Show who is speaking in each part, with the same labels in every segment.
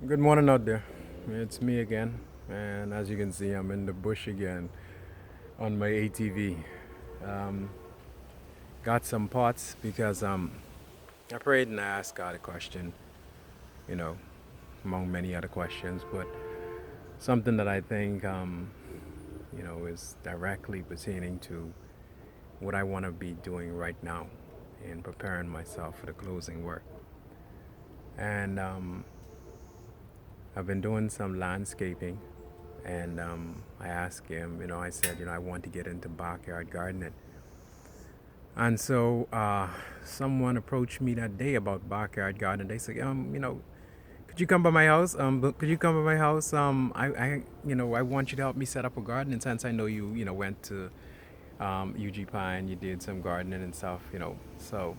Speaker 1: Good morning out there. It's me again, and as you can see, I'm in the bush again on my ATV. Um, got some pots because I prayed and I asked God a question, you know, among many other questions, but something that I think is directly pertaining to what I want to be doing right now in preparing myself for the closing work. And I've been doing some landscaping, and I asked him, I said, I want to get into backyard gardening. And so someone approached me that day about backyard gardening. They said, could you come by my house? Could you come by my house? I want you to help me set up a garden. And since I know you, went to UG Pine, you did some gardening and stuff, So,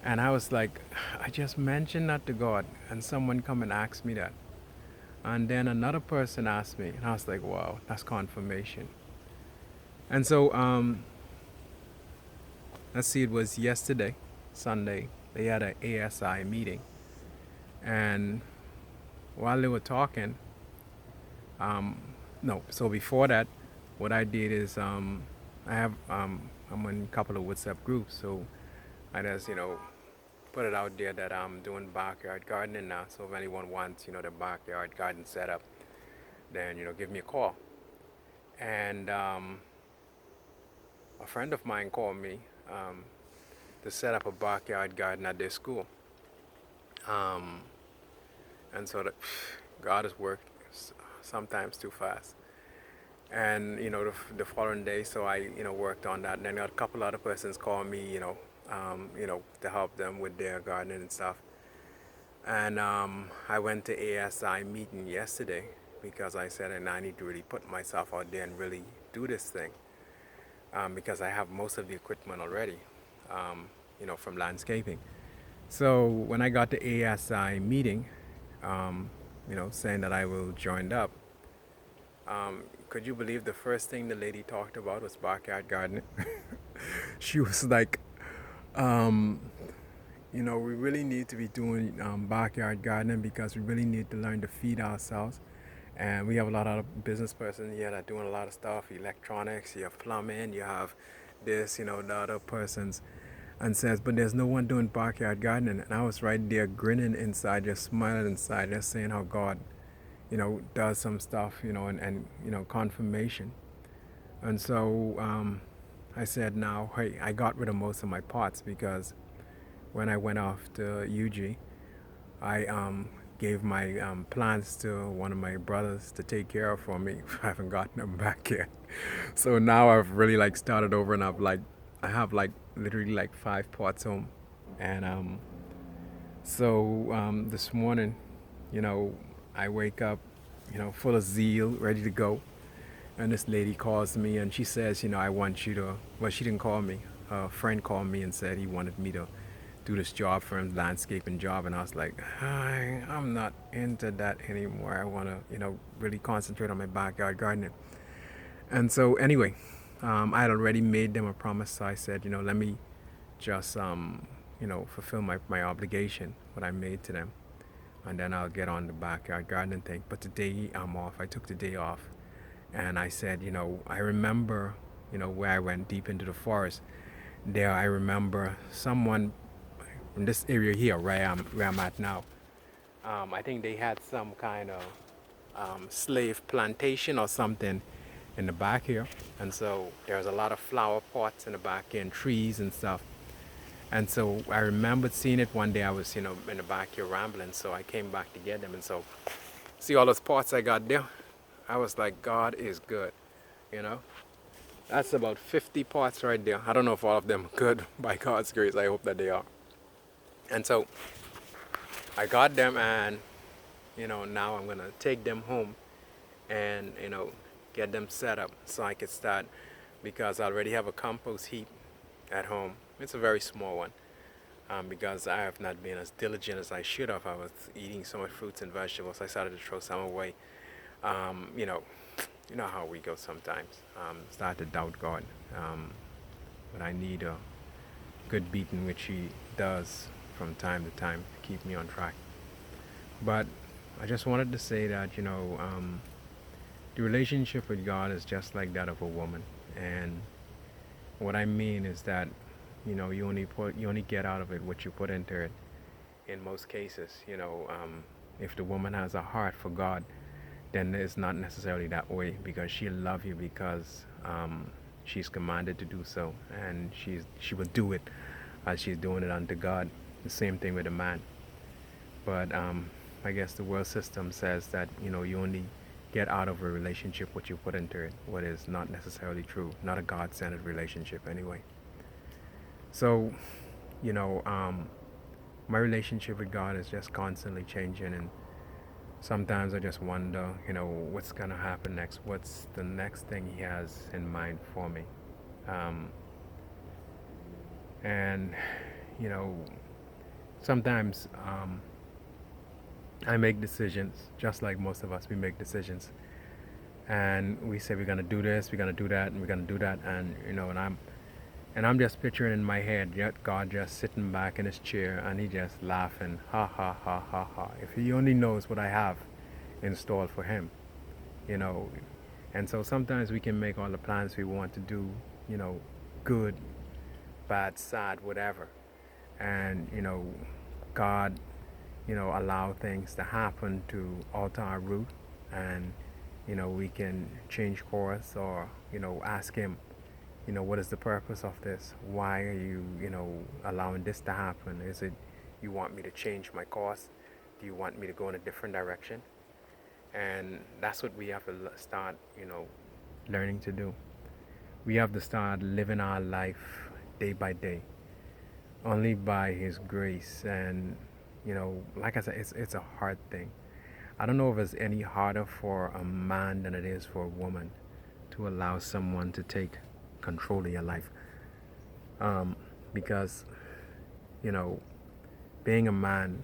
Speaker 1: and I was like, I just mentioned that to God, and someone come and asked me that. And then another person asked me, and I was like, wow, that's confirmation. And so, let's see, it was yesterday, Sunday, they had an ASI meeting. And while they were talking, no, so before that, what I did is I'm in a couple of WhatsApp groups. So I just, put it out there that I'm doing backyard gardening now. So if anyone wants, the backyard garden setup, then, give me a call. And a friend of mine called me um, to set up a backyard garden at their school. Um, and so that God has worked sometimes too fast. And the following day, so I worked on that. And then a couple other persons called me, to help them with their gardening and stuff. And I went to ASI meeting yesterday because I said, and I need to really put myself out there and really do this thing, because I have most of the equipment already, from landscaping. So when I got to ASI meeting, saying that I will join up, could you believe the first thing the lady talked about was backyard gardening? She was like, um, we really need to be doing backyard gardening because we really need to learn to feed ourselves. And we have a lot of business persons here that are doing a lot of stuff, electronics, you have plumbing, you have this, the other persons. And says, but there's no one doing backyard gardening. And I was right there grinning inside, just smiling inside, just saying how God, does some stuff, and confirmation. And so I said, now, hey, I got rid of most of my pots because when I went off to UG, I gave my plants to one of my brothers to take care of for me. I haven't gotten them back yet. So now I've really like started over, and I have like literally like 5 pots home. And this morning, you know, I wake up, full of zeal, ready to go. And this lady calls me and she says, I want you to, well, she didn't call me. A friend called me and said he wanted me to do this job for him, landscaping job. And I was like, I'm not into that anymore. I want to, really concentrate on my backyard gardening. And so, anyway, I had already made them a promise. So I said, let me just, fulfill my obligation, what I made to them. And then I'll get on the backyard gardening thing. But today I'm off. I took the day off. And I said, I remember, where I went deep into the forest. There, I remember someone in this area here, where I'm at now. I think they had some kind of slave plantation or something in the back here. And so there's a lot of flower pots in the back here and trees and stuff. And so I remembered seeing it one day. I was, in the back here rambling. So I came back to get them. And so, see all those pots I got there? I was like, God is good, you know? That's about 50 pots right there. I don't know if all of them are good by God's grace. I hope that they are. And so I got them, and, now I'm going to take them home and, get them set up so I can start, because I already have a compost heap at home. It's a very small one. Because I have not been as diligent as I should have. I was eating so much fruits and vegetables. I started to throw some away. Um, you know, you know how we go sometimes. Start to doubt God. But I need a good beating, which He does from time to time to keep me on track. But I just wanted to say that, the relationship with God is just like that of a woman. And what I mean is that, you only get out of it what you put into it. In most cases, if the woman has a heart for God, then it's not necessarily that way, because she'll love you because she's commanded to do so, and she will do it as she's doing it unto God. The same thing with a man. But I guess the world system says that you only get out of a relationship what you put into it, what is not necessarily true. Not a God-centered relationship anyway. So, you know, um, my relationship with God is just constantly changing, and sometimes I just wonder, what's gonna happen next? What's the next thing He has in mind for me? Um, and you know, sometimes I make decisions, just like most of us. We make decisions, and we say we're gonna do this, we're gonna do that, and we're gonna do that, and I'm just picturing in my head God just sitting back in His chair, and He just laughing, ha ha ha ha ha. If He only knows what I have installed for Him, you know. And so sometimes we can make all the plans we want to do, you know, good, bad, sad, whatever, and God, allow things to happen to alter our route, and we can change course, or ask Him, what is the purpose of this? Why are you, allowing this to happen? Is it you want me to change my course? Do you want me to go in a different direction? And that's what we have to start, learning to do. We have to start living our life day by day, only by His grace. And like I said, it's a hard thing. I don't know if it's any harder for a man than it is for a woman to allow someone to take control of your life. Because, you know, being a man,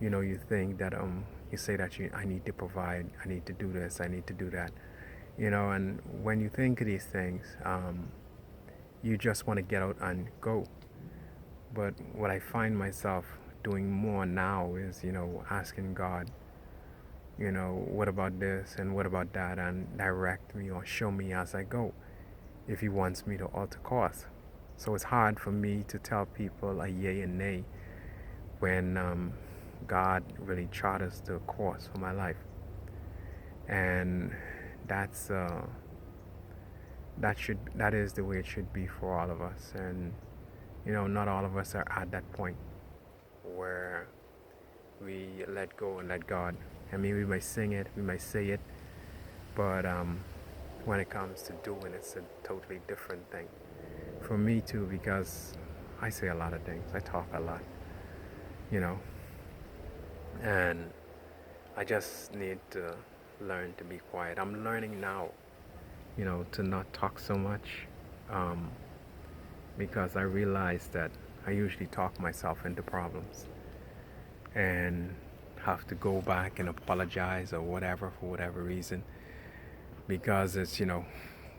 Speaker 1: you think that you say that I need to provide, I need to do this, I need to do that, and when you think of these things, you just want to get out and go. But what I find myself doing more now is, asking God, what about this and what about that, and direct me or show me as I go if He wants me to alter course. So it's hard for me to tell people a yay and nay when God really charters the course for my life. And that's that is the way it should be for all of us. And not all of us are at that point where we let go and let God. I mean, we might sing it, we might say it, but when it comes to doing, it's a totally different thing. For me too, because I say a lot of things, I talk a lot, you know, and I just need to learn to be quiet. I'm learning now, to not talk so much, because I realize that I usually talk myself into problems and have to go back and apologize or whatever for whatever reason, because it's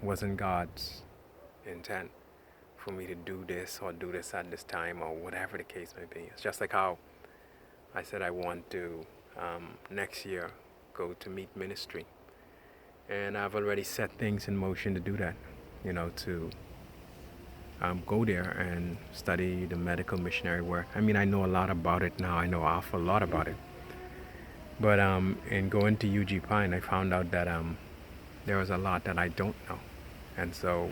Speaker 1: wasn't God's intent for me to do this or do this at this time or whatever the case may be. It's just like how I said I want to next year go to Meet Ministry, and I've already set things in motion to do that, to go there and study the medical missionary work. I mean, I know a lot about it now. I know an awful lot about it. But in going to UG Pine, I found out that there was a lot that I don't know. And so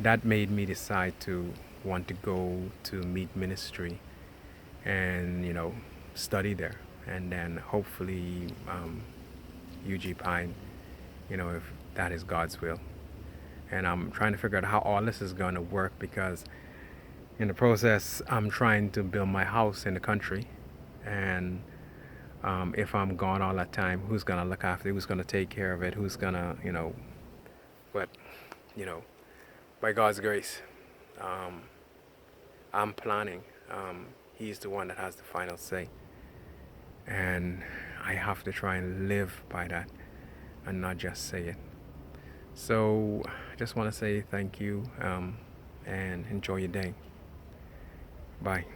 Speaker 1: that made me decide to want to go to Meet Ministry and, study there. And then hopefully UG Pine, if that is God's will. And I'm trying to figure out how all this is going to work, because in the process, I'm trying to build my house in the country. And if I'm gone all that time, who's going to look after it? Who's going to take care of it? Who's going to, but, by God's grace, I'm planning. He's the one that has the final say. And I have to try and live by that and not just say it. So I just want to say thank you, and enjoy your day. Bye.